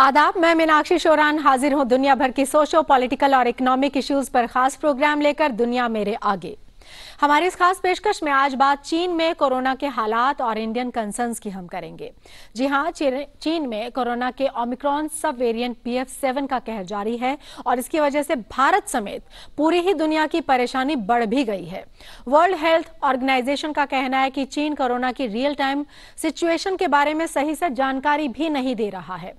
आदाब, मैं मीनाक्षी शोरान हाजिर हूं दुनिया भर की सोशो पॉलिटिकल और इकोनॉमिक इश्यूज पर खास प्रोग्राम लेकर। दुनिया मेरे आगे हमारी इस खास पेशकश में आज बात चीन में कोरोना के हालात और इंडियन कंसर्न्स की हम करेंगे। जी हां, चीन में कोरोना के ओमिक्रॉन सब वेरिएंट BF7 का कहर जारी है और इसकी वजह से भारत समेत पूरी ही दुनिया की परेशानी बढ़ भी गई है। वर्ल्ड हेल्थ ऑर्गेनाइजेशन का कहना है कि चीन कोरोना की रियल टाइम सिचुएशन के बारे में सही से जानकारी भी नहीं दे रहा है।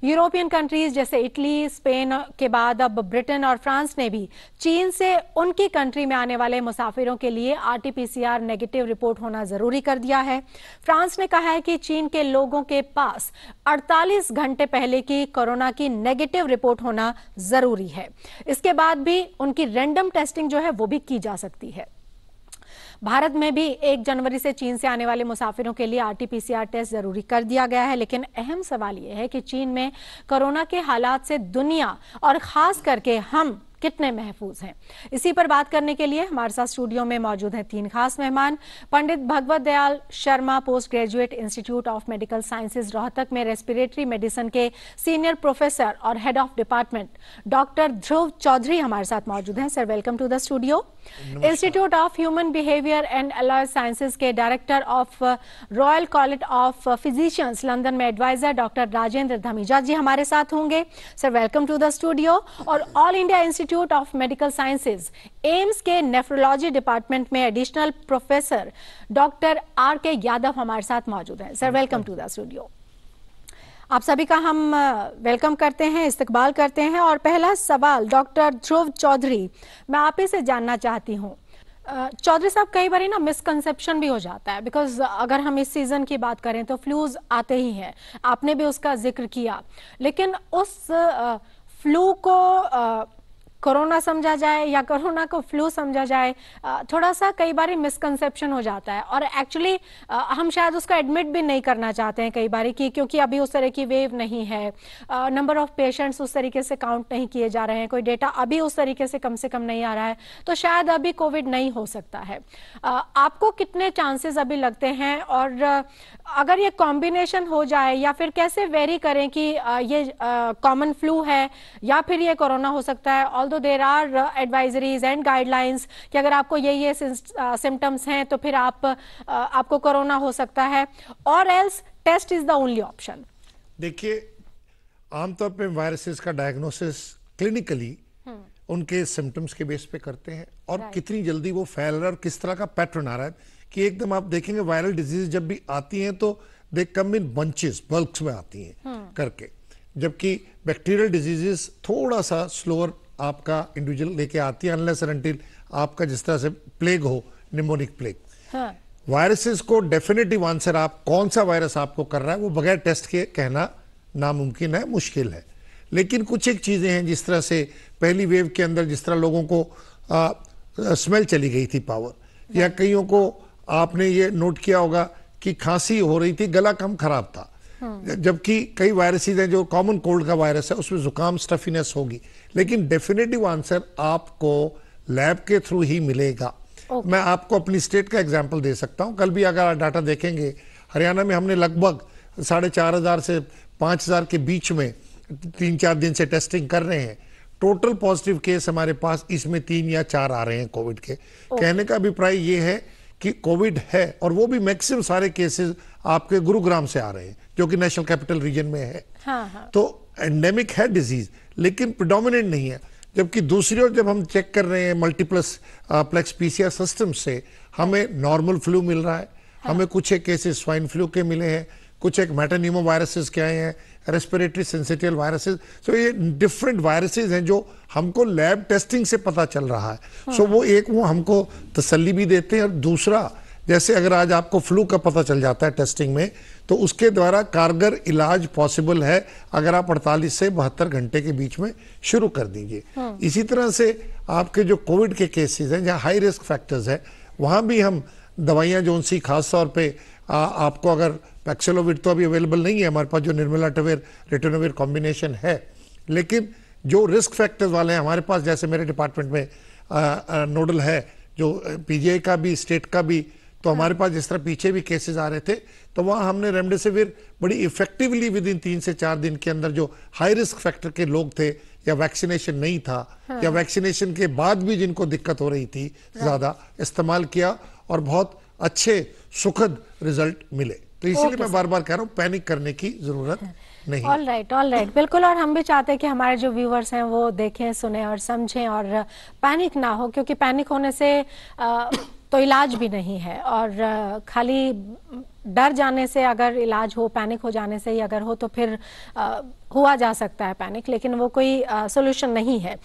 यूरोपियन कंट्रीज जैसे इटली, स्पेन के बाद अब ब्रिटेन और फ्रांस ने भी चीन से उनकी कंट्री में आने वाले मुसाफिरों के लिए RT-PCR नेगेटिव रिपोर्ट होना जरूरी कर दिया है। फ्रांस ने कहा है कि चीन के लोगों के पास 48 घंटे पहले की कोरोना की नेगेटिव रिपोर्ट होना जरूरी है। इसके बाद भी उनकी रैंडम टेस्टिंग जो है वो भी की जा सकती है। भारत में भी 1 जनवरी से चीन से आने वाले मुसाफिरों के लिए RT-PCR टेस्ट जरूरी कर दिया गया है। लेकिन अहम सवाल यह है कि चीन में कोरोना के हालात से दुनिया और खास करके हम कितने महफूज हैं। इसी पर बात करने के लिए हमारे साथ स्टूडियो में मौजूद हैं 3 खास मेहमान। Pandit Bhagwat Dayal Sharma, post graduate, institute of medical sciences Rohtak में रेस्पिरेटरी मेडिसिन के सीनियर प्रोफेसर और head of department. Doctor Dhruv Chaudhary हमारे साथ मौजूद हैं। Sir, welcome to the studio. Institute of human behaviour and allied sciences के director of royal college of physicians London में adviser doctor Rajendra Dhamija ji हमारे साथ होंगे। Sir, welcome to the studio. और all India institute of medical sciences AIIMS के nephrology department में additional professor doctor RK Yadav हमारे साथ मौजूद हैं। Sir, welcome to the studio. आप सभी का हम वेलकम करते हैं, इस्तकबाल करते हैं। और पहला सवाल डॉक्टर ध्रुव चौधरी, मैं आप ही से जानना चाहती हूँ। चौधरी साहब, कई बार ना मिसकंसेप्शन भी हो जाता है, बिकॉज अगर हम इस सीजन की बात करें तो फ्लूज आते ही हैं, आपने भी उसका जिक्र किया, लेकिन उस फ्लू को कोरोना समझा जाए या कोरोना को फ्लू समझा जाए, थोड़ा सा कई बार मिसकंसेप्शन हो जाता है। और एक्चुअली हम शायद उसको एडमिट भी नहीं करना चाहते हैं कई बार कि क्योंकि अभी उस तरह की वेव नहीं है, नंबर ऑफ पेशेंट्स उस तरीके से काउंट नहीं किए जा रहे हैं, कोई डेटा अभी उस तरीके से कम नहीं आ रहा है, तो शायद अभी कोविड नहीं हो सकता है। आपको कितने चांसेस अभी लगते हैं, और अगर ये कॉम्बिनेशन हो जाए या फिर कैसे वेरी करें कि ये कॉमन फ्लू है या फिर ये कोरोना हो सकता है? Although there are advisories and guidelines कि अगर आपको ये सिम्टम्स हैं तो फिर आपको कोरोना हो सकता है, और else test is the only option. देखिए, आमतौर पे वायरसेस का डायग्नोसिस क्लिनिकली उनके सिम्टम्स के बेस पे करते हैं और कितनी जल्दी वो फैल रहा है और किस तरह का पैटर्न आ रहा है। कि एकदम आप देखेंगे वायरल डिजीज जब भी आती हैं तो दे कम इन बंचेस, बल्क्स में आती हैं करके, जबकि बैक्टीरियल डिजीजेस थोड़ा सा स्लोअर आपका इंडिविजुअल लेके आती है, अनलेस एंड अनटिल आपका जिस तरह से प्लेग हो, निमोनिक प्लेग। वायरसेस को डेफिनेटिव आंसर आप कौन सा वायरस आपको कर रहा है वो बगैर टेस्ट के कहना नामुमकिन है, मुश्किल है। लेकिन कुछ एक चीजें हैं, जिस तरह से पहली वेव के अंदर जिस तरह लोगों को स्मेल चली गई थी पावर, या कईयों को आपने ये नोट किया होगा कि खांसी हो रही थी, गला कम खराब था, जबकि कई वायरसेस हैं जो कॉमन कोल्ड का वायरस है, उसमें जुकाम, स्टफीनेस होगी। लेकिन डेफिनेटिव आंसर आपको लैब के थ्रू ही मिलेगा। मैं आपको अपनी स्टेट का एग्जांपल दे सकता हूं। कल भी अगर आप डाटा देखेंगे, हरियाणा में हमने लगभग 4,500 से 5,000 के बीच में 3-4 दिन से टेस्टिंग कर रहे हैं। टोटल पॉजिटिव केस हमारे पास इसमें 3 या 4 आ रहे हैं कोविड के। कहने का अभिप्राय ये है कि कोविड है, और वो भी मैक्सिमम सारे केसेस आपके गुरुग्राम से आ रहे हैं जो कि नेशनल कैपिटल रीजन में है। तो एंडेमिक है डिजीज, लेकिन प्रिडोमिनेंट नहीं है। जबकि दूसरी ओर जब हम चेक कर रहे हैं मल्टीप्लेक्स PCR सिस्टम से, हमें नॉर्मल फ्लू मिल रहा है, हमें कुछ एक केसेस स्वाइन फ्लू के मिले हैं, कुछ एक मेटानिमो वायरसेस के आए हैं, रेस्पिरेटरी सिंसिटिव वायरसेस। सो ये डिफरेंट वायरसेस हैं जो हमको लैब टेस्टिंग से पता चल रहा है। सो वो हमको तसल्ली भी देते हैं। और दूसरा, जैसे अगर आज आपको फ्लू का पता चल जाता है टेस्टिंग में, तो उसके द्वारा कारगर इलाज पॉसिबल है अगर आप 48 से 72 घंटे के बीच में शुरू कर दीजिए। इसी तरह से आपके जो कोविड के केसेस हैं जहाँ हाई रिस्क फैक्टर्स है, वहाँ भी हम दवाइयाँ जो उनसी खास तौर पे आपको अगर पैक्सिलोविड तो अभी अवेलेबल नहीं है हमारे पास, जो निर्मलाटेविर रिटोनोविर कॉम्बिनेशन है, लेकिन जो रिस्क फैक्टर्स वाले हैं हमारे पास, जैसे मेरे डिपार्टमेंट में नोडल है जो PGI का भी, स्टेट का भी, तो हमारे पास जिस तरह पीछे भी केसेस आ रहे थे, तो वहां हमने रेमडेसिविर बड़ी इफेक्टिवली विद इन 3 से 4 दिन के अंदर जो हाई रिस्क फैक्टर के लोग थे या वैक्सीनेशन नहीं था या वैक्सीनेशन के बाद भी जिनको दिक्कत हो रही थी ज्यादा, इस्तेमाल किया और बहुत अच्छे सुखद रिजल्ट मिले। तो इसीलिए मैं बार बार कह रहा हूँ पैनिक करने की जरूरत नहीं। ऑल राइट बिल्कुल। और हम भी चाहते हैं कि हमारे जो व्यूवर्स हैं वो देखें, सुने और समझें और पैनिक ना हो, क्योंकि पैनिक होने से तो इलाज भी नहीं है, और खाली डर जाने से अगर इलाज हो, पैनिक हो जाने से ही अगर हो तो फिर हुआ जा सकता है पैनिक, लेकिन वो कोई सोल्यूशन नहीं है।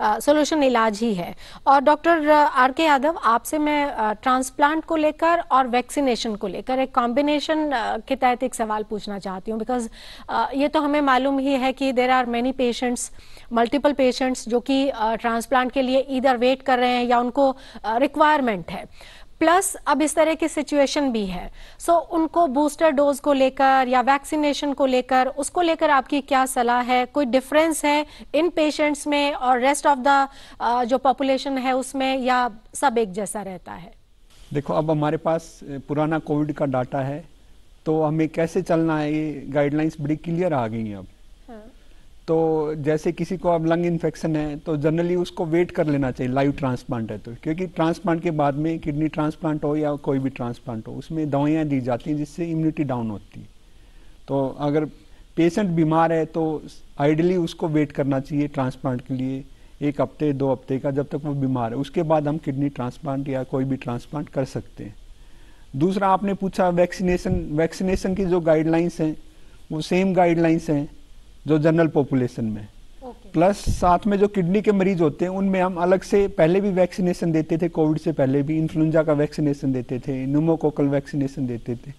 सोल्यूशन इलाज ही है। और डॉक्टर आर.के. यादव, आपसे मैं ट्रांसप्लांट को लेकर और वैक्सीनेशन को लेकर एक कॉम्बिनेशन के तहत एक सवाल पूछना चाहती हूँ, बिकॉज ये तो हमें मालूम ही है कि there are many patients, multiple patients जो कि ट्रांसप्लांट के लिए इधर वेट कर रहे हैं या उनको रिक्वायरमेंट है, प्लस अब इस तरह की सिचुएशन भी है। सो उनको बूस्टर डोज को लेकर या वैक्सीनेशन को लेकर, उसको लेकर आपकी क्या सलाह है? कोई डिफरेंस है इन पेशेंट्स में और रेस्ट ऑफ द जो पॉपुलेशन है उसमें, या सब एक जैसा रहता है? देखो, अब हमारे पास पुराना कोविड का डाटा है, तो हमें कैसे चलना है ये गाइडलाइंस बड़ी क्लियर आ गई हैं अब। तो जैसे किसी को अब लंग इन्फेक्शन है तो जनरली उसको वेट कर लेना चाहिए लाइव ट्रांसप्लांट है तो, क्योंकि ट्रांसप्लांट के बाद में किडनी ट्रांसप्लांट हो या कोई भी ट्रांसप्लांट हो उसमें दवाइयाँ दी जाती हैं जिससे इम्यूनिटी डाउन होती है। तो अगर पेशेंट बीमार है तो आइडियली उसको वेट करना चाहिए ट्रांसप्लांट के लिए 1 हफ्ते 2 हफ्ते का, जब तक वो बीमार है। उसके बाद हम किडनी ट्रांसप्लांट या कोई भी ट्रांसप्लांट कर सकते हैं। दूसरा आपने पूछा वैक्सीनेशन की जो गाइडलाइंस हैं वो सेम गाइडलाइंस हैं जो जनरल पॉपुलेशन में, प्लस साथ में जो किडनी के मरीज होते हैं उनमें हम अलग से पहले भी वैक्सीनेशन देते थे, कोविड से पहले भी इन्फ्लुएंजा का वैक्सीनेशन देते थे, न्यूमोकोकल वैक्सीनेशन देते थे।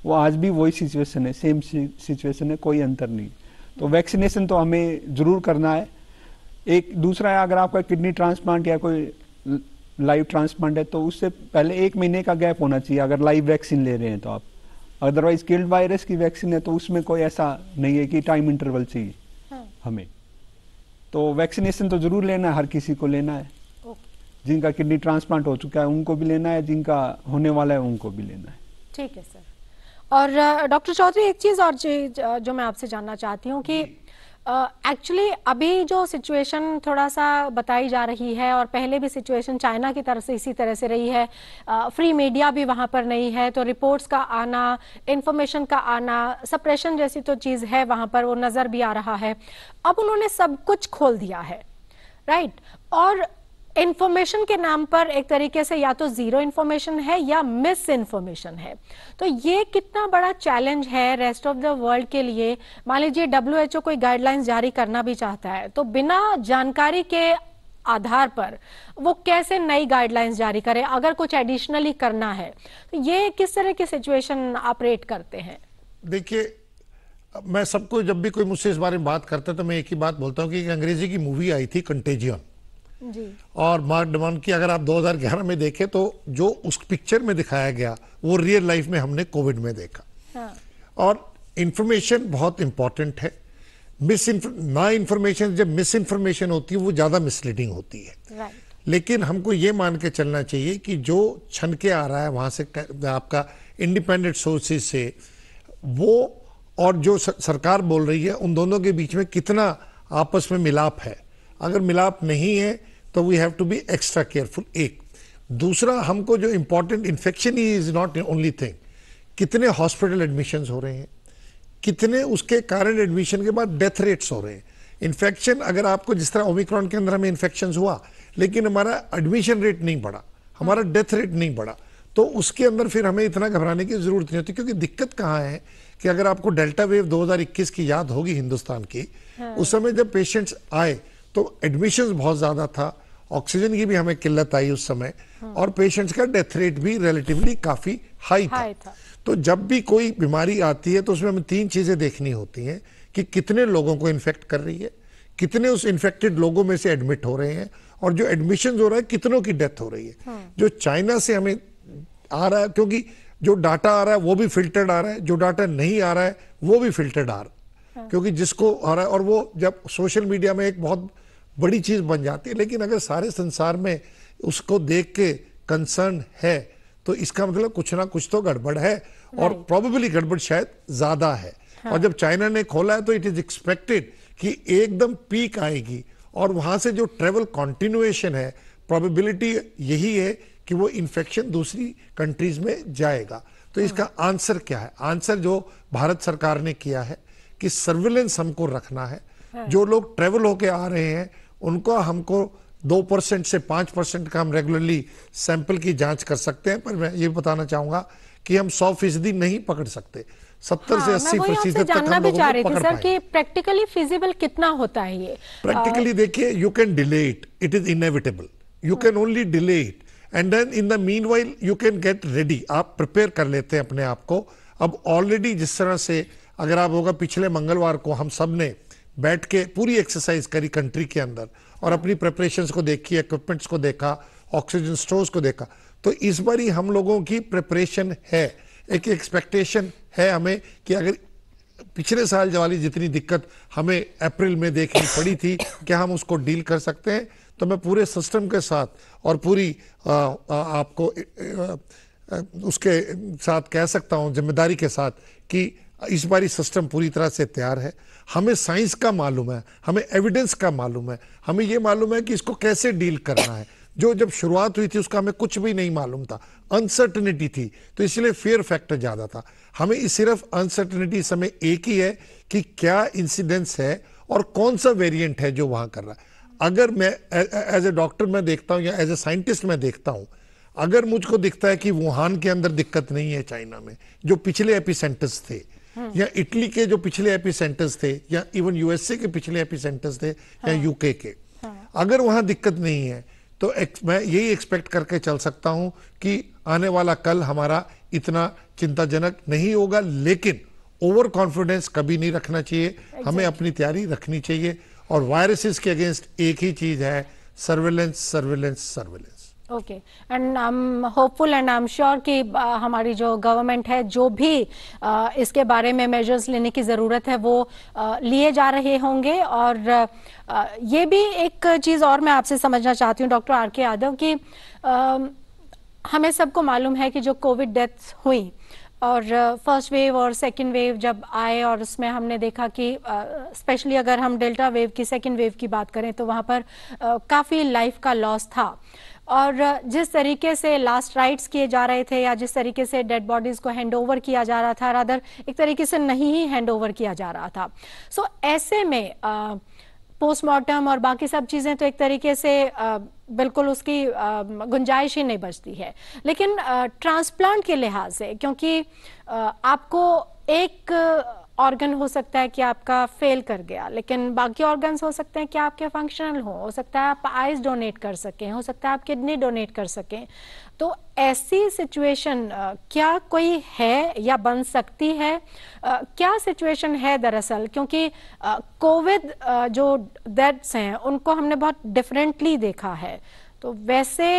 वो आज भी वही सिचुएशन है, सेम सिचुएशन है, कोई अंतर नहीं। तो वैक्सीनेशन तो हमें जरूर करना है। एक दूसरा है, अगर आपका किडनी ट्रांसप्लांट या कोई लाइव ट्रांसप्लांट है तो उससे पहले 1 महीने का गैप होना चाहिए अगर लाइव वैक्सीन ले रहे हैं तो आप। अदरवाइज किल्ड वायरस की वैक्सीन है तो उसमें कोई ऐसा नहीं है कि टाइम इंटरवल चाहिए हमें। तो वैक्सीनेशन तो जरूर लेना है, हर किसी को लेना है। जिनका किडनी ट्रांसप्लांट हो चुका है उनको भी लेना है, जिनका होने वाला है उनको भी लेना है। ठीक है सर। और डॉक्टर चौधरी, एक चीज और जो मैं आपसे जानना चाहती हूँ कि एक्चुअली अभी जो सिचुएशन थोड़ा सा बताई जा रही है, और पहले भी सिचुएशन चाइना की तरफ से इसी तरह से रही है, फ्री मीडिया भी वहां पर नहीं है, तो रिपोर्ट्स का आना, इंफॉर्मेशन का आना, सप्रेशन जैसी तो चीज है वहां पर, वो नजर भी आ रहा है। अब उन्होंने सब कुछ खोल दिया है, राइट? और इंफॉर्मेशन के नाम पर एक तरीके से या तो जीरो इंफॉर्मेशन है या मिस इंफॉर्मेशन है। तो ये कितना बड़ा चैलेंज है रेस्ट ऑफ द वर्ल्ड के लिए। मान लीजिए WHO कोई गाइडलाइंस जारी करना भी चाहता है तो बिना जानकारी के आधार पर वो कैसे नई गाइडलाइंस जारी करे अगर कुछ एडिशनली करना है? तो ये किस तरह की सिचुएशन ऑपरेट करते हैं? देखिए, मैं सबको जब भी कोई मुझसे इस बारे में बात करता है तो मैं एक ही बात बोलता हूँ कि एक अंग्रेजी की मूवी आई थी कंटेजियन जी। और मार्क डमान की, अगर आप 2011 में देखें तो जो उस पिक्चर में दिखाया गया वो रियल लाइफ में हमने कोविड में देखा। हाँ। और इंफॉर्मेशन बहुत इंपॉर्टेंट है। ना इंफॉर्मेशन, जब मिस इंफॉर्मेशन होती है वो ज्यादा मिसलीडिंग होती है। राइट। लेकिन हमको ये मान के चलना चाहिए कि जो छन के आ रहा है वहां से आपका इंडिपेंडेंट सोर्सेज से वो, और जो सरकार बोल रही है, उन दोनों के बीच में कितना आपस में मिलाप है। अगर मिलाप नहीं है तो we have to be extra careful. एक दूसरा, हमको जो important, infection is not only thing, कितने हॉस्पिटल एडमिशंस हो रहे हैं, कितने उसके कारण एडमिशन के बाद डेथ रेट्स हो रहे हैं। इन्फेक्शन, अगर आपको जिस तरह ओमिक्रॉन के अंदर हमें इन्फेक्शन हुआ लेकिन हमारा एडमिशन रेट नहीं बढ़ा, हमारा डेथ रेट नहीं बढ़ा, तो उसके अंदर फिर हमें इतना घबराने की जरूरत नहीं होती। क्योंकि दिक्कत कहाँ है कि अगर आपको डेल्टा वेव 2021 की याद होगी हिंदुस्तान की, उस समय जब पेशेंट्स आए तो एडमिशंस बहुत ज्यादा था, ऑक्सीजन की भी हमें किल्लत आई उस समय, और पेशेंट्स का डेथ रेट भी रिलेटिवली काफी हाई था। तो जब भी कोई बीमारी आती है तो उसमें हमें 3 चीजें देखनी होती हैं कि कितने लोगों को इन्फेक्ट कर रही है, कितने उस इन्फेक्टेड लोगों में से एडमिट हो रहे हैं, और जो एडमिशन हो रहा है कितनों की डेथ हो रही है। जो चाइना से हमें आ रहा है, क्योंकि जो डाटा आ रहा है वो भी फिल्टर्ड आ रहा है, जो डाटा नहीं आ रहा है वो भी फिल्टर्ड आ रहा है, क्योंकि जिसको आ रहा है, और वो जब सोशल मीडिया में एक बहुत बड़ी चीज बन जाती है। लेकिन अगर सारे संसार में उसको देख के कंसर्न है तो इसका मतलब कुछ ना कुछ तो गड़बड़ है, और प्रोबेबली गड़बड़ शायद ज्यादा है। और जब चाइना ने खोला है तो इट इज एक्सपेक्टेड कि एकदम पीक आएगी, और वहां से जो ट्रेवल कॉन्टिन्यूएशन है, प्रोबेबिलिटी यही है कि वो इन्फेक्शन दूसरी कंट्रीज में जाएगा। तो इसका आंसर क्या है? आंसर जो भारत सरकार ने किया है कि सर्विलेंस हमको रखना है। जो लोग ट्रेवल होके आ रहे हैं उनको हमको 2% से 5% का हम रेगुलरली सैंपल की जांच कर सकते हैं, पर मैं ये बताना चाहूंगा कि हम 100% नहीं पकड़ सकते। 70 से 80% तक जानना हम भी लोगों चाह को रही थी पकड़ सर पाएंगे। कि प्रैक्टिकली फिजिबल कितना होता है ये? प्रैक्टिकली देखिए, you can delay it, it is inevitable, you can only delay it, and then in the meanwhile you can get ready. आप प्रिपेयर कर लेते हैं अपने आप को। अब ऑलरेडी जिस तरह से, अगर आप होगा, पिछले मंगलवार को हम सब ने बैठ के पूरी एक्सरसाइज करी कंट्री के अंदर, और अपनी प्रिपरेशंस को देखी, इक्विपमेंट्स को देखा, ऑक्सीजन स्टोर्स को देखा, तो इस बार ही हम लोगों की प्रिपरेशन है। एक एक्सपेक्टेशन है हमें कि अगर पिछले साल वाली जितनी दिक्कत हमें अप्रैल में देखनी पड़ी थी, क्या हम उसको डील कर सकते हैं? तो मैं पूरे सिस्टम के साथ और पूरी आपको उसके साथ कह सकता हूं, जिम्मेदारी के साथ, कि इस बारी सिस्टम पूरी तरह से तैयार है। हमें साइंस का मालूम है, हमें एविडेंस का मालूम है, हमें ये मालूम है कि इसको कैसे डील करना है। जो जब शुरुआत हुई थी उसका हमें कुछ भी नहीं मालूम था, अनसर्टनिटी थी, तो इसलिए फेयर फैक्टर ज्यादा था। हमें सिर्फ अनसर्टनिटी इस समय एक ही है कि क्या इंसिडेंस है और कौन सा वेरिएंट है जो वहां कर रहा है। अगर मैं एज ए डॉक्टर मैं देखता हूं या एज ए साइंटिस्ट मैं देखता हूं, अगर मुझको दिखता है कि वुहान के अंदर दिक्कत नहीं है, चाइना में जो पिछले एपिसेंटर्स थे, या इटली के जो पिछले एपिसेंटर्स थे, या इवन यूएसए के पिछले एपिसेंटर्स थे, या यूके के, अगर वहां दिक्कत नहीं है, तो मैं यही एक्सपेक्ट करके चल सकता हूं कि आने वाला कल हमारा इतना चिंताजनक नहीं होगा। लेकिन ओवर कॉन्फिडेंस कभी नहीं रखना चाहिए, हमें अपनी तैयारी रखनी चाहिए। और वायरसेस के अगेंस्ट एक ही चीज है, surveillance, surveillance, surveillance. Okay, and I am hopeful and I am sure कि हमारी जो गवर्नमेंट है, जो भी इसके बारे में मेजर्स लेने की ज़रूरत है वो लिए जा रहे होंगे। और ये भी एक चीज़ और मैं आपसे समझना चाहती हूँ डॉक्टर आर के यादव, कि हमें सबको मालूम है कि जो कोविड डेथ्स हुई और फर्स्ट वेव और सेकंड वेव जब आए, और उसमें हमने देखा कि स्पेशली अगर हम डेल्टा वेव की, सेकंड वेव की बात करें, तो वहाँ पर काफ़ी लाइफ का लॉस था। और जिस तरीके से लास्ट राइट्स किए जा रहे थे, या जिस तरीके से डेड बॉडीज को हैंड ओवर किया जा रहा था, रादर एक तरीके से नहीं ही हैंड ओवर किया जा रहा था। सो ऐसे में पोस्टमार्टम और बाकी सब चीज़ें तो एक तरीके से बिल्कुल उसकी गुंजाइश ही नहीं बचती है। लेकिन ट्रांसप्लांट के लिहाज से, क्योंकि आपको एक ऑर्गन हो सकता है कि आपका फेल कर गया, लेकिन बाकी ऑर्गन्स हो सकते हैं कि आपके फंक्शनल हो सकता है आप आइज डोनेट कर सकें, हो सकता है आप किडनी डोनेट कर सकें। तो ऐसी सिचुएशन क्या कोई है या बन सकती है? क्या सिचुएशन है दरअसल? क्योंकि कोविड जो डेथ्स हैं उनको हमने बहुत डिफरेंटली देखा है, तो वैसे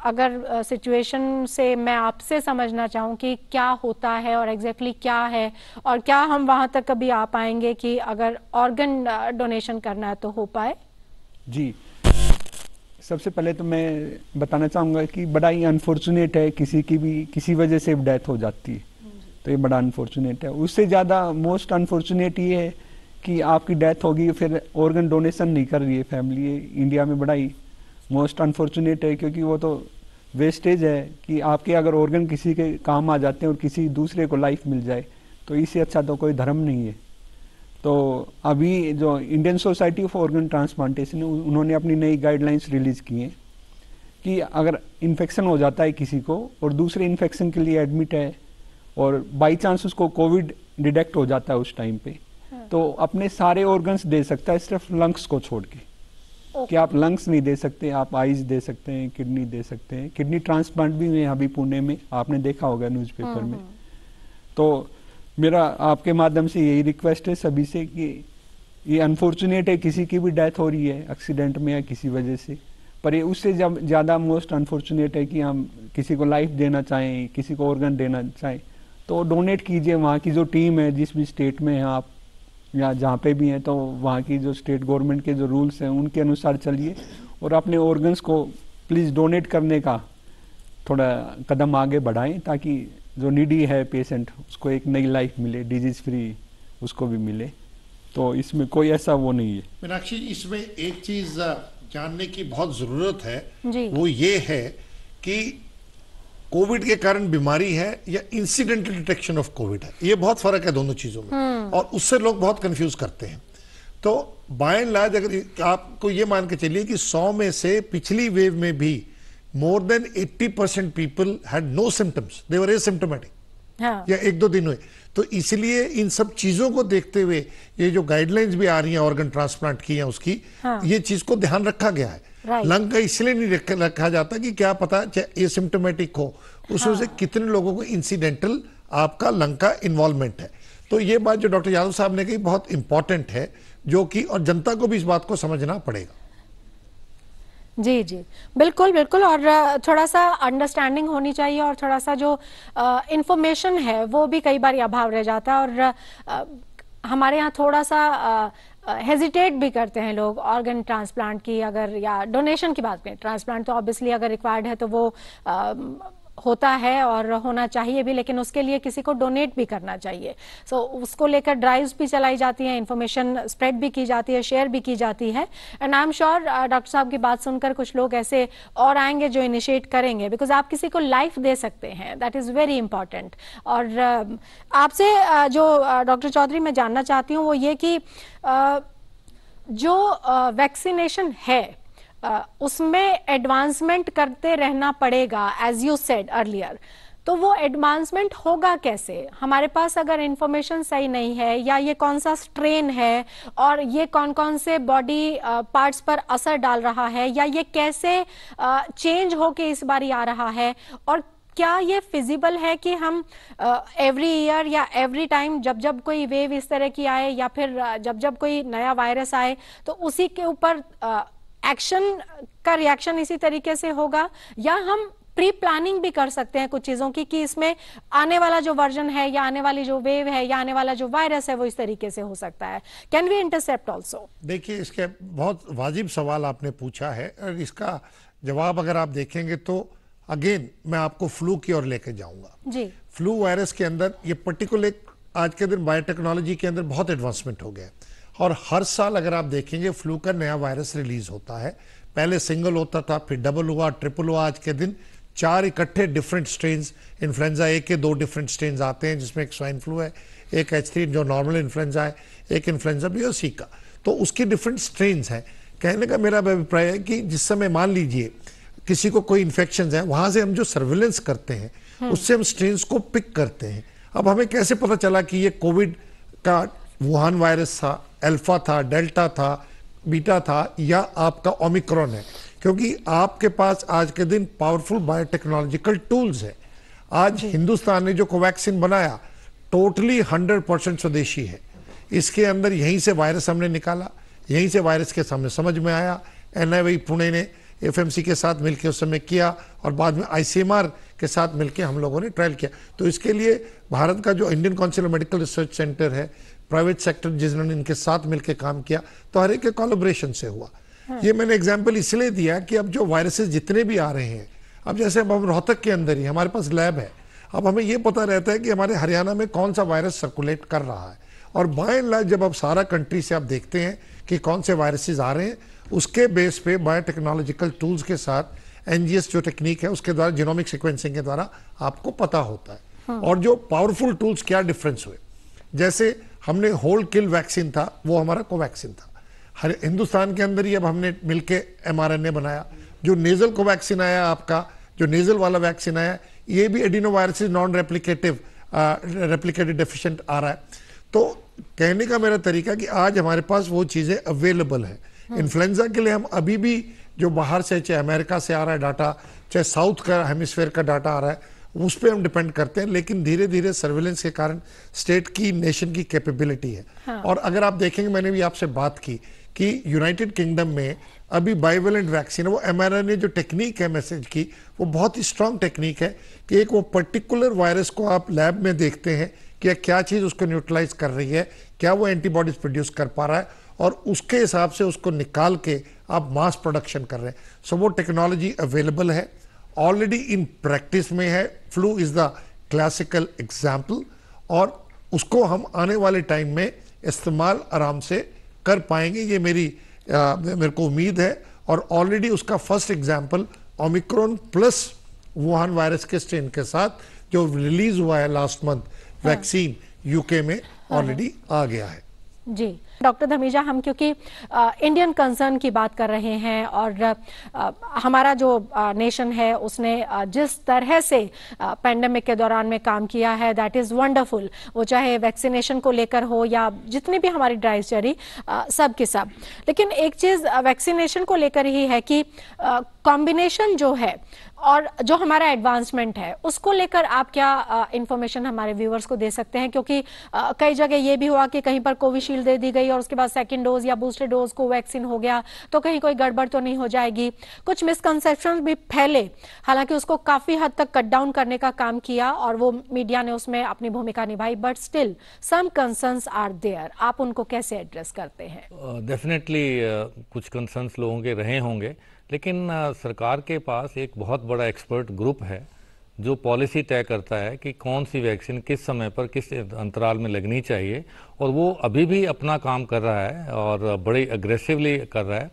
अगर सिचुएशन से मैं आपसे समझना चाहूँ कि क्या होता है और एग्जैक्टली क्या है, और क्या हम वहाँ तक कभी आ पाएंगे कि अगर ऑर्गन डोनेशन करना है तो हो पाए? जी, सबसे पहले तो मैं बताना चाहूँगा कि बड़ा ही अनफॉर्चुनेट है, किसी की भी किसी वजह से डेथ हो जाती है, तो ये बड़ा अनफॉर्चुनेट है। उससे ज़्यादा मोस्ट अनफॉर्चुनेट ये है कि आपकी डेथ होगी फिर ऑर्गन डोनेशन नहीं कर रही है फैमिली। इंडिया में बड़ा ही मोस्ट अनफॉर्चुनेट है, क्योंकि वो तो वेस्टेज है कि आपके अगर ऑर्गन किसी के काम आ जाते हैं और किसी दूसरे को लाइफ मिल जाए, तो इससे अच्छा तो कोई धर्म नहीं है। तो अभी जो Indian society of organ transplantation है, उन्होंने अपनी नई गाइडलाइंस रिलीज की हैं कि अगर इन्फेक्शन हो जाता है किसी को और दूसरे इन्फेक्शन के लिए एडमिट है, और बाई चांस उसको कोविड डिटेक्ट हो जाता है उस टाइम पे, तो अपने सारे ऑर्गन्स दे सकता है, सिर्फ लंग्स को छोड़ के। कि आप लंग्स नहीं दे सकते, आप आईज दे सकते हैं, किडनी दे सकते हैं। किडनी ट्रांसप्लांट भी हुए हैं अभी पुणे में, आपने देखा होगा न्यूज़पेपर में। तो मेरा आपके माध्यम से यही रिक्वेस्ट है सभी से कि ये अनफॉर्चुनेट है, किसी की भी डेथ हो रही है एक्सीडेंट में या किसी वजह से, पर ये उससे जब ज़्यादा मोस्ट अनफॉर्चुनेट है कि हम किसी को लाइफ देना चाहें, किसी को ऑर्गन देना चाहें, तो डोनेट कीजिए। वहाँ की जो टीम है, जिस भी स्टेट में हैं आप या जहाँ पे भी हैं, तो वहाँ की जो स्टेट गवर्नमेंट के जो रूल्स हैं उनके अनुसार चलिए और अपने ऑर्गन्स को प्लीज़ डोनेट करने का थोड़ा कदम आगे बढ़ाएं ताकि जो नीडी है पेशेंट उसको एक नई लाइफ मिले, डिजीज फ्री उसको भी मिले। तो इसमें कोई ऐसा वो नहीं है। मीनाक्षी, इसमें एक चीज जानने की बहुत जरूरत है जी। वो ये है कि कोविड के कारण बीमारी है या इंसिडेंटल डिटेक्शन ऑफ कोविड है। ये बहुत फर्क है दोनों चीजों में, और उससे लोग बहुत कंफ्यूज करते हैं। तो बाय एंड लार्ज अगर आपको ये मान के चलिए कि 100 में से पिछली वेव में भी more than 80% people had no symptoms, they were asymptomatic, या 1-2 दिन हुए। तो इसलिए इन सब चीजों को देखते हुए ये जो गाइडलाइंस भी आ रही हैं ऑर्गन ट्रांसप्लांट की या उसकी, ये चीज को ध्यान रखा गया है। लंग का इसलिए नहीं रखा जाता कि क्या पता चाहे एसिम्प्टोमेटिक हो, उसमें से कितने लोगों को इंसिडेंटल आपका लंग का इन्वॉल्वमेंट है। तो ये बात जो डॉक्टर यादव साहब ने कही बहुत इंपॉर्टेंट है, जो कि और जनता को भी इस बात को समझना पड़ेगा। जी जी, बिल्कुल बिल्कुल। और थोड़ा सा अंडरस्टैंडिंग होनी चाहिए, और थोड़ा सा जो इंफॉर्मेशन है वो भी कई बार अभाव रह जाता है। और हमारे यहाँ थोड़ा सा हेजिटेट भी करते हैं लोग ऑर्गन ट्रांसप्लांट की, अगर या डोनेशन की बात करें। ट्रांसप्लांट तो ऑब्वियसली अगर रिक्वायर्ड है तो वो होता है और होना चाहिए भी, लेकिन उसके लिए किसी को डोनेट भी करना चाहिए। सो उसको लेकर ड्राइव्स भी चलाई जाती हैं, इंफॉर्मेशन स्प्रेड भी की जाती है, शेयर भी की जाती है। And I am sure doctor साहब की बात सुनकर कुछ लोग ऐसे और आएंगे जो इनिशिएट करेंगे, बिकॉज आप किसी को लाइफ दे सकते हैं, दैट इज वेरी इंपॉर्टेंट। और आपसे जो डॉक्टर चौधरी मैं जानना चाहती हूँ वो ये कि जो वैक्सीनेशन है उसमें एडवांसमेंट करते रहना पड़ेगा, एज यू सेड अर्लियर। तो वो एडवांसमेंट होगा कैसे? हमारे पास अगर इंफॉर्मेशन सही नहीं है, या ये कौन सा स्ट्रेन है और ये कौन कौन से बॉडी पार्ट्स पर असर डाल रहा है, या ये कैसे चेंज होके इस बार आ रहा है, और क्या ये फिजिबल है कि हम एवरी ईयर या एवरी टाइम जब जब कोई वेव इस तरह की आए, या फिर जब जब कोई नया वायरस आए तो उसी के ऊपर एक्शन का रिएक्शन इसी तरीके से होगा, या हम प्री प्लानिंग भी कर सकते हैं कुछ चीजों की कि इसमें आने वाला जो वर्जन है, या आने वाली जो वेव है, या आने वाला जो वायरस है वो इस तरीके से हो सकता है? Can we intercept also? देखिए, इसके बहुत वाजिब सवाल आपने पूछा है, और इसका जवाब अगर आप देखेंगे तो अगेन मैं आपको फ्लू की ओर लेके जाऊंगा जी। फ्लू वायरस के अंदर ये पर्टिकुलर आज के दिन बायोटेक्नोलॉजी के अंदर बहुत एडवांसमेंट हो गया है, और हर साल अगर आप देखेंगे फ्लू का नया वायरस रिलीज होता है। पहले सिंगल होता था, फिर डबल हुआ, ट्रिपल हुआ, आज के दिन 4 इकट्ठे डिफरेंट स्ट्रेन्स, इन्फ्लुएंजा ए के 2 डिफरेंट स्ट्रेन्स आते हैं, जिसमें एक स्वाइन फ्लू है, एक H3 जो नॉर्मल इन्फ्लुएंजा है, एक इन्फ्लुएंजा बी और सी का। तो उसकी डिफरेंट स्ट्रेन्स हैं। कहने का मेरा अभिप्राय है कि जिस समय मान लीजिए किसी को कोई इन्फेक्शन है, वहां से हम जो सर्विलेंस करते हैं उससे हम स्ट्रेन्स को पिक करते हैं। अब हमें कैसे पता चला कि ये कोविड का वुहान वायरस था, अल्फा था, डेल्टा था, बीटा था, या आपका ओमिक्रॉन है? क्योंकि आपके पास आज के दिन पावरफुल बायोटेक्नोलॉजिकल टूल्स है। आज हिंदुस्तान ने जो कोवैक्सीन बनाया टोटली 100% स्वदेशी है। इसके अंदर यहीं से वायरस हमने निकाला, यहीं से वायरस के सामने समझ में आया। NIV पुणे ने FMC के साथ मिलकर उस समय किया, और बाद में ICMR के साथ मिलकर हम लोगों ने ट्रायल किया। तो इसके लिए भारत का जो Indian council of medical research centre है, प्राइवेट सेक्टर जिन्होंने इनके साथ मिलकर काम किया, तो हर एक के कोलैबोरेशन से हुआ। ये मैंने एग्जांपल इसलिए दिया कि अब जो वायरसेस जितने भी आ रहे हैं, अब जैसे अब हम रोहतक के अंदर ही हमारे पास लैब है, अब हमें ये पता रहता है कि हमारे हरियाणा में कौन सा वायरस सर्कुलेट कर रहा है। और बाय एंड लार्ज जब आप सारा कंट्री से आप देखते हैं कि कौन से वायरसेस आ रहे हैं, उसके बेस पे बायोटेक्नोलॉजिकल टूल्स के साथ NGS जो टेक्निक है उसके द्वारा, जीनोमिक सीक्वेंसिंग के द्वारा आपको पता होता है। और जो पावरफुल टूल्स क्या डिफरेंस हुए, जैसे हमने होल किल वैक्सीन था, वो हमारा कोवैक्सीन था। हर हिंदुस्तान के अंदर ही अब हमने मिलके mRNA बनाया। जो नेजल कोवैक्सीन आया, आपका जो नेजल वाला वैक्सीन आया, ये भी एडिनोवायरस नॉन रेप्लिकेटेड डेफिशिएंट आ रहा है। तो कहने का मेरा तरीका कि आज हमारे पास वो चीजें अवेलेबल है। इन्फ्लुएंजा के लिए हम अभी भी जो बाहर से, चाहे अमेरिका से आ रहा है डाटा, चाहे साउथ का हेमिस्फीयर का डाटा आ रहा है, उस पर हम डिपेंड करते हैं। लेकिन धीरे धीरे सर्विलेंस के कारण स्टेट की, नेशन की कैपेबिलिटी है। और अगर आप देखेंगे, मैंने भी आपसे बात की कि यूनाइटेड किंगडम में अभी बाइवेलेंट वैक्सीन है, वो mRNA जो टेक्निक है मैसेज की, वो बहुत ही स्ट्रांग टेक्निक है कि एक वो पर्टिकुलर वायरस को आप लैब में देखते हैं कि क्या चीज उसको न्यूट्रलाइज कर रही है, क्या वो एंटीबॉडीज प्रोड्यूस कर पा रहा है, और उसके हिसाब से उसको निकाल के आप मास प्रोडक्शन कर रहे हैं। सो वो टेक्नोलॉजी अवेलेबल है, ऑलरेडी इन प्रैक्टिस में है। Flu is the classical example और उसको हम आने वाले टाइम में इस्तेमाल आराम से कर पाएंगे, ये मेरे को उम्मीद है। और ऑलरेडी उसका first example Omicron plus Wuhan virus के स्ट्रेन के साथ जो रिलीज हुआ है लास्ट मंथ वैक्सीन यूके में ऑलरेडी आ गया है। जी डॉक्टर धमीजा, हम क्योंकि इंडियन कंसर्न की बात कर रहे हैं और हमारा जो नेशन है उसने जिस तरह से पेंडेमिक के दौरान में काम किया है दैट इज़ वंडरफुल, वो चाहे वैक्सीनेशन को लेकर हो या जितनी भी हमारी ड्राइव चली सब के सब। लेकिन एक चीज़ वैक्सीनेशन को लेकर ही है कि कॉम्बिनेशन जो है और जो हमारा एडवांसमेंट है उसको लेकर आप क्या इंफॉर्मेशन हमारे व्यूअर्स को दे सकते हैं, क्योंकि कई जगह ये भी हुआ कि कहीं पर कोविशील्ड दे दी गई और उसके बाद सेकंड डोज या बूस्टर डोज को वैक्सीन हो गया तो कहीं कोई गड़बड़ तो नहीं हो जाएगी। कुछ मिसकंसेप्शंस भी फैले, हालांकि उसको काफी हद तक कट डाउन करने का काम किया और वो मीडिया ने उसमें अपनी भूमिका निभाई, but still some concerns are there. आप उनको कैसे एड्रेस करते हैं? डेफिनेटली कुछ कंसर्न्स लोगों के रहे होंगे, लेकिन सरकार के पास एक बहुत बड़ा एक्सपर्ट ग्रुप है जो पॉलिसी तय करता है कि कौन सी वैक्सीन किस समय पर किस अंतराल में लगनी चाहिए, और वो अभी भी अपना काम कर रहा है और बड़ी अग्रेसिवली कर रहा है।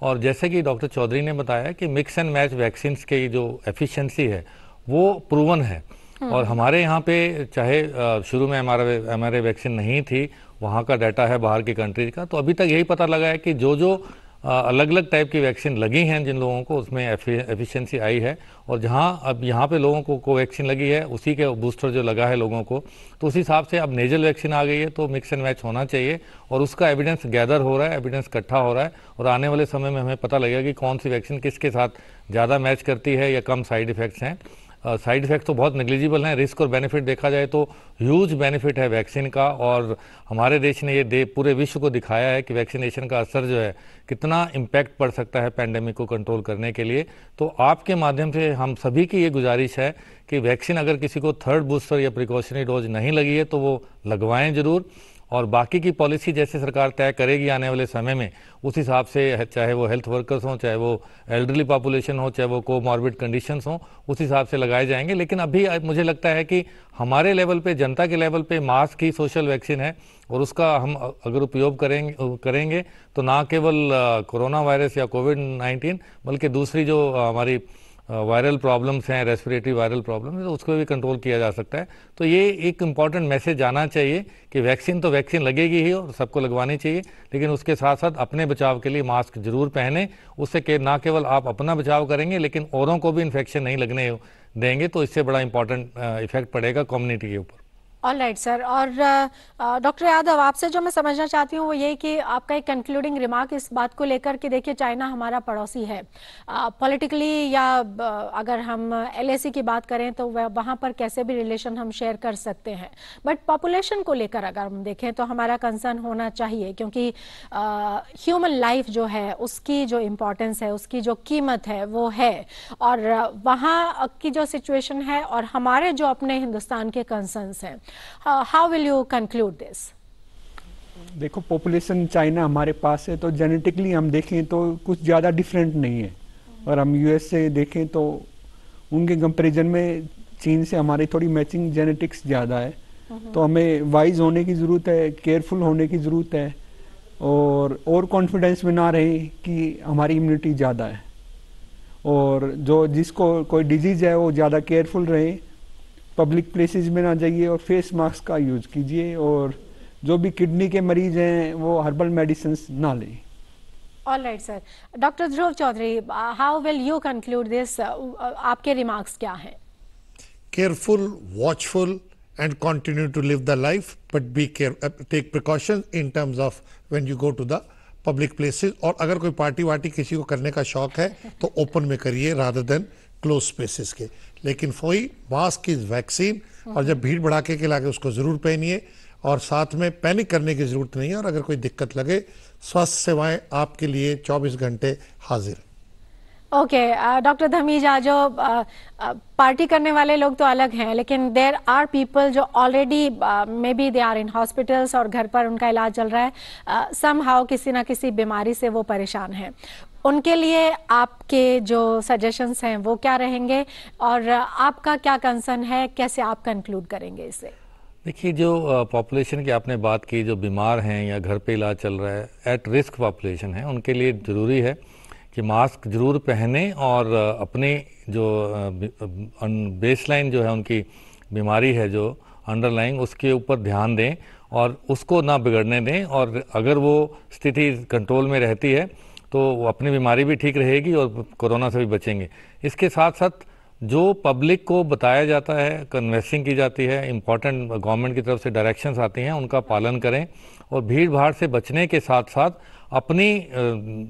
और जैसे कि डॉक्टर चौधरी ने बताया कि मिक्स एंड मैच वैक्सीन की जो एफिशिएंसी है वो प्रूवन है। और हमारे यहाँ पे चाहे शुरू में हमारे वैक्सीन नहीं थी, वहाँ का डाटा है बाहर की कंट्रीज का, तो अभी तक यही पता लगा है कि जो अलग अलग टाइप की वैक्सीन लगी हैं जिन लोगों को उसमें एफिशिएंसी आई है। और जहां अब यहाँ पे लोगों को कोवैक्सीन लगी है उसी के बूस्टर जो लगा है लोगों को, तो उस हिसाब से अब नेजल वैक्सीन आ गई है तो मिक्स एंड मैच होना चाहिए और उसका एविडेंस गैदर हो रहा है, एविडेंस इकट्ठा हो रहा है और आने वाले समय में हमें पता लगेगा कि कौन सी वैक्सीन किसके साथ ज़्यादा मैच करती है या कम साइड इफेक्ट्स हैं। साइड इफेक्ट तो बहुत नेग्लिजिबल हैं, रिस्क और बेनिफिट देखा जाए तो ह्यूज बेनिफिट है वैक्सीन का। और हमारे देश ने ये पूरे विश्व को दिखाया है कि वैक्सीनेशन का असर जो है कितना इम्पैक्ट पड़ सकता है पैंडेमिक को कंट्रोल करने के लिए। तो आपके माध्यम से हम सभी की ये गुजारिश है कि वैक्सीन अगर किसी को थर्ड बूस्टर या प्रिकॉशनरी डोज नहीं लगी है तो वो लगवाएं जरूर, और बाकी की पॉलिसी जैसे सरकार तय करेगी आने वाले समय में उस हिसाब से, चाहे वो हेल्थ वर्कर्स हों, चाहे वो एल्डरली पॉपुलेशन हो, चाहे वो कोमॉर्बिड कंडीशंस हों, उस हिसाब से लगाए जाएंगे। लेकिन अभी मुझे लगता है कि हमारे लेवल पे, जनता के लेवल पे मास्क ही सोशल वैक्सीन है और उसका हम अगर उपयोग करेंगे तो ना केवल कोरोना वायरस या कोविड-19 बल्कि दूसरी जो हमारी वायरल प्रॉब्लम्स हैं, रेस्पिरेटरी वायरल प्रॉब्लम्स, तो उसको भी कंट्रोल किया जा सकता है। तो ये एक इम्पॉर्टेंट मैसेज आना चाहिए कि वैक्सीन तो वैक्सीन लगेगी ही और सबको लगवानी चाहिए, लेकिन उसके साथ साथ अपने बचाव के लिए मास्क जरूर पहने। उससे ना केवल आप अपना बचाव करेंगे लेकिन औरों को भी इन्फेक्शन नहीं लगने देंगे, तो इससे बड़ा इंपॉर्टेंट इफेक्ट पड़ेगा कम्युनिटी के ऊपर। All right sir. और डॉक्टर यादव, आपसे जो मैं समझना चाहती हूँ वो ये कि आपका एक कंक्लूडिंग रिमार्क इस बात को लेकर कि देखिए चाइना हमारा पड़ोसी है, पॉलिटिकली या अगर हम LAC की बात करें तो वहाँ पर कैसे भी रिलेशन हम शेयर कर सकते हैं, बट पॉपुलेशन को लेकर अगर हम देखें तो हमारा कंसर्न होना चाहिए, क्योंकि ह्यूमन लाइफ जो है उसकी जो इम्पोर्टेंस है, उसकी जो कीमत है वो है, और वहाँ की जो सिचुएशन है और हमारे जो अपने हिंदुस्तान के कंसर्न्स हैं, how will you conclude this? देखो, पॉपुलेशन चाइना हमारे पास है तो जेनेटिकली हम देखें तो कुछ ज़्यादा डिफरेंट नहीं है, और हम US से देखें तो उनके कंपैरिजन में चीन से हमारी थोड़ी मैचिंग जेनेटिक्स ज़्यादा है। तो हमें वाइज होने की ज़रूरत है, केयरफुल होने की ज़रूरत है, और कॉन्फिडेंस में ना रहे कि हमारी इम्यूनिटी ज़्यादा है, और जिसको कोई डिजीज़ है वो ज़्यादा केयरफुल रहे, पब्लिक प्लेसेस में ना जाइए और फेस मास्क का यूज कीजिए, और जो भी किडनी के मरीज हैं वो हर्बल मेडिसिन ना लें। All right sir. Doctor Dhruv Chaudhary, how will you conclude this? आपके रिमार्क्स क्या हैं? Careful, watchful and continue to live the life, but be care, take precaution in terms of when you go to the public places. और अगर कोई party वार्टी किसी को करने का शौक है तो ओपन में करिए रादर देन क्लोज स्पेसेस के। लेकिन वही मास्क इज वैक्सीन, और जब भीड़ भड़ाके के लागे उसको जरूर पहनिए, और साथ में पैनिक करने की जरूरत नहीं है, और अगर कोई दिक्कत लगे स्वास्थ्य सेवाएं आपके लिए 24 घंटे हाजिर। ओके डॉक्टर धमीजा, जो पार्टी करने वाले लोग तो अलग हैं, लेकिन देयर आर पीपल जो already may be they are in hospitals और घर पर उनका इलाज चल रहा है, समहाउ किसी ना किसी बीमारी से वो परेशान हैं। उनके लिए आपके जो सजेशंस हैं वो क्या रहेंगे और आपका क्या कंसर्न है, कैसे आप कंक्लूड करेंगे इसे? देखिए, जो पॉपुलेशन की आपने बात की, जो बीमार हैं या घर पे इलाज चल रहा है, एट रिस्क पॉपुलेशन है, उनके लिए ज़रूरी है कि मास्क जरूर पहने और अपने जो बेसलाइन जो है उनकी बीमारी है जो अंडरलाइंग, उसके ऊपर ध्यान दें और उसको ना बिगड़ने दें। और अगर वो स्थिति कंट्रोल में रहती है तो अपनी बीमारी भी ठीक रहेगी और कोरोना से भी बचेंगे। इसके साथ साथ जो पब्लिक को बताया जाता है, कन्वेंसिंग की जाती है, इम्पॉर्टेंट गवर्नमेंट की तरफ से डायरेक्शंस आती हैं, उनका पालन करें और भीड़ भाड़ से बचने के साथ साथ अपनी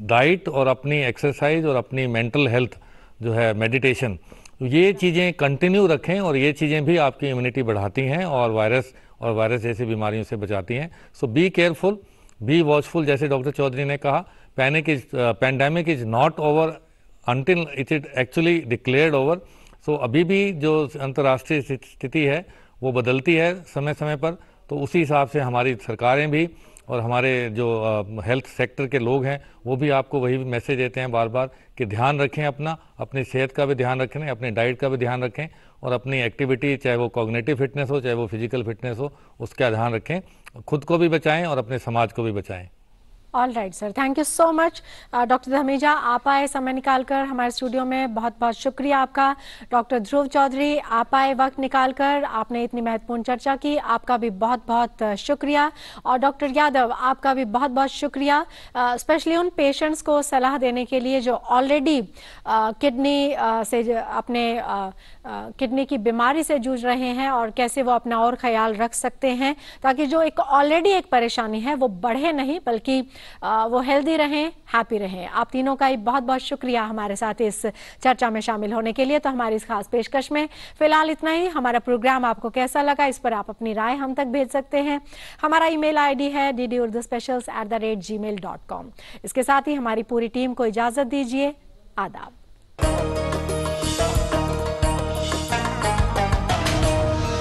डाइट और अपनी एक्सरसाइज और अपनी मेंटल हेल्थ जो है, मेडिटेशन, ये चीज़ें कंटिन्यू रखें और ये चीज़ें भी आपकी इम्यूनिटी बढ़ाती हैं और वायरस जैसी बीमारियों से बचाती हैं। सो बी केयरफुल, बी वॉचफुल। जैसे डॉक्टर चौधरी ने कहा, pandemic is not over until it is actually declared over। सो अभी भी जो अंतर्राष्ट्रीय स्थिति है वो बदलती है समय समय पर, तो उसी हिसाब से हमारी सरकारें भी और हमारे जो हेल्थ सेक्टर के लोग हैं वो भी आपको वही मैसेज देते हैं बार बार कि ध्यान रखें अपनी सेहत का भी ध्यान रखें, अपनी डाइट का भी ध्यान रखें और अपनी एक्टिविटी, चाहे वो कॉग्निटिव फिटनेस हो चाहे वो फिजिकल फिटनेस हो, उसका ध्यान रखें। खुद को भी बचाएं और अपने समाज को भी बचाएं। All right sir, thank you so much. Doctor Dhamija, आप आए समय निकालकर हमारे स्टूडियो में, बहुत बहुत शुक्रिया आपका। डॉक्टर ध्रुव चौधरी, आप आए वक्त निकालकर, आपने इतनी महत्वपूर्ण चर्चा की, आपका भी बहुत बहुत शुक्रिया। और डॉक्टर यादव, आपका भी बहुत बहुत शुक्रिया, स्पेशली उन पेशेंट्स को सलाह देने के लिए जो ऑलरेडी किडनी से अपने किडनी की बीमारी से जूझ रहे हैं और कैसे वो अपना और ख्याल रख सकते हैं ताकि जो एक ऑलरेडी एक परेशानी है वो बढ़े नहीं बल्कि वो हेल्दी रहें, हैप्पी रहें। आप तीनों का ही बहुत बहुत शुक्रिया हमारे साथ इस चर्चा में शामिल होने के लिए। तो हमारी इस खास पेशकश में फिलहाल इतना ही। हमारा प्रोग्राम आपको कैसा लगा इस पर आप अपनी राय हम तक भेज सकते हैं। हमारा ईमेल आईडी है ddurduspecials@gmail.com। इसके साथ ही हमारी पूरी टीम को इजाजत दीजिए। आदाब।